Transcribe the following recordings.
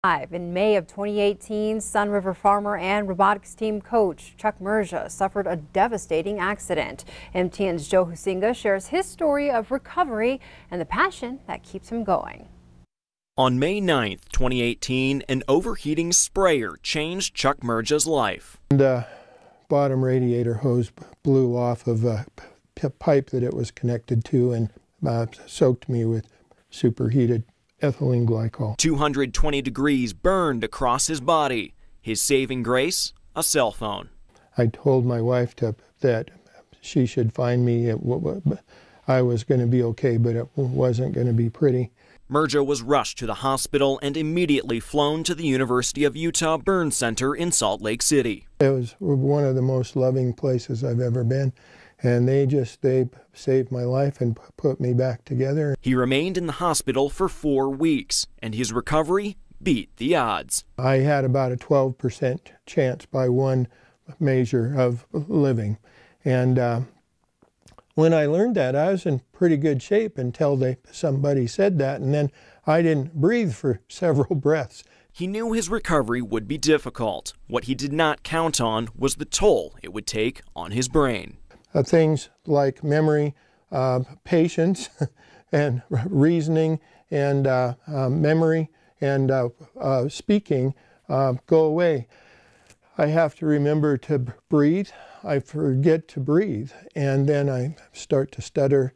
In May of 2018, Sun River farmer and robotics team coach Chuck Merja suffered a devastating accident. MTN's Joe HUISINGA shares his story of recovery and the passion that keeps him going. On May 9th, 2018, an overheating sprayer changed Chuck Merja's life. The bottom radiator hose blew off of a pipe that it was connected to and soaked me with superheated ethylene glycol. 220 degrees burned across his body. His saving grace, a cell phone. I told my wife that she should find me. I was going to be okay, but it wasn't going to be pretty. Merja was rushed to the hospital and immediately flown to the University of Utah Burn Center in Salt Lake City. It was one of the most loving places I've ever been. And they saved my life and put me back together. He remained in the hospital for 4 weeks, and his recovery beat the odds. I had about a 12% chance by one measure of living. And when I learned that, I was in pretty good shape until somebody said that, and then I didn't breathe for several breaths. He knew his recovery would be difficult. What he did not count on was the toll it would take on his brain. Things like memory, patience, and reasoning, and memory, and speaking go away. I have to remember to breathe. I forget to breathe, and then I start to stutter,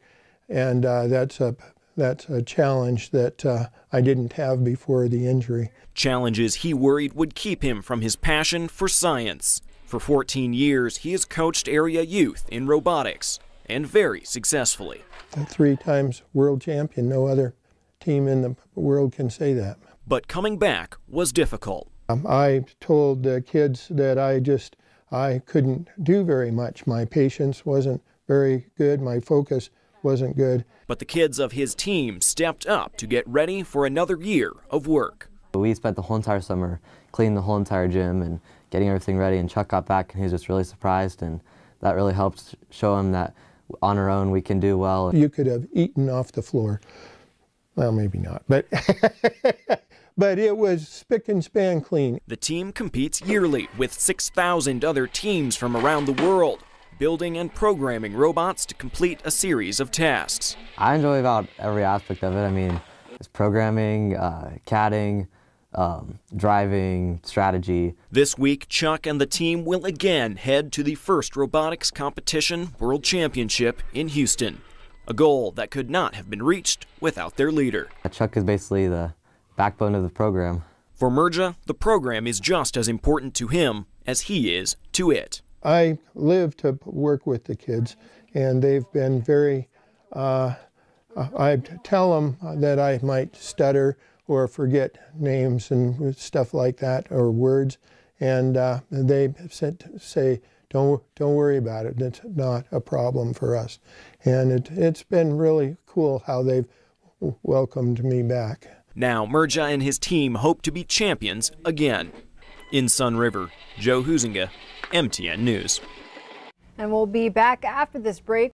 and that's a challenge that I didn't have before the injury. Challenges he worried would keep him from his passion for science. For 14 years, he has coached area youth in robotics, and very successfully. 3 times world champion. No other team in the world can say that. But coming back was difficult. I told the kids that I couldn't do very much. My patience wasn't very good. My focus wasn't good. But the kids of his team stepped up to get ready for another year of work. We spent the whole entire summer cleaning the whole entire gym and getting everything ready, and Chuck got back and he was just really surprised, and that really helped show him that on our own we can do well. You could have eaten off the floor. Well, maybe not, but but it was spick and span clean. The team competes yearly with 6,000 other teams from around the world, building and programming robots to complete a series of tasks. I enjoy about every aspect of it. I mean, it's programming, CADing, driving, strategy. This week, Chuck and the team will again head to the first robotics competition world championship in Houston, a goal that could not have been reached without their leader. Chuck is basically the backbone of the program. For Merja, the program is just as important to him as he is to it. I live to work with the kids, and they've been very, I tell them that I might stutter or forget names and stuff like that, or words, and they say, don't worry about it, it's not a problem for us. And it's been really cool how they've welcomed me back. Now Merja and his team hope to be champions again. In Sun River, Joe HUISINGA, MTN News. And we'll be back after this break.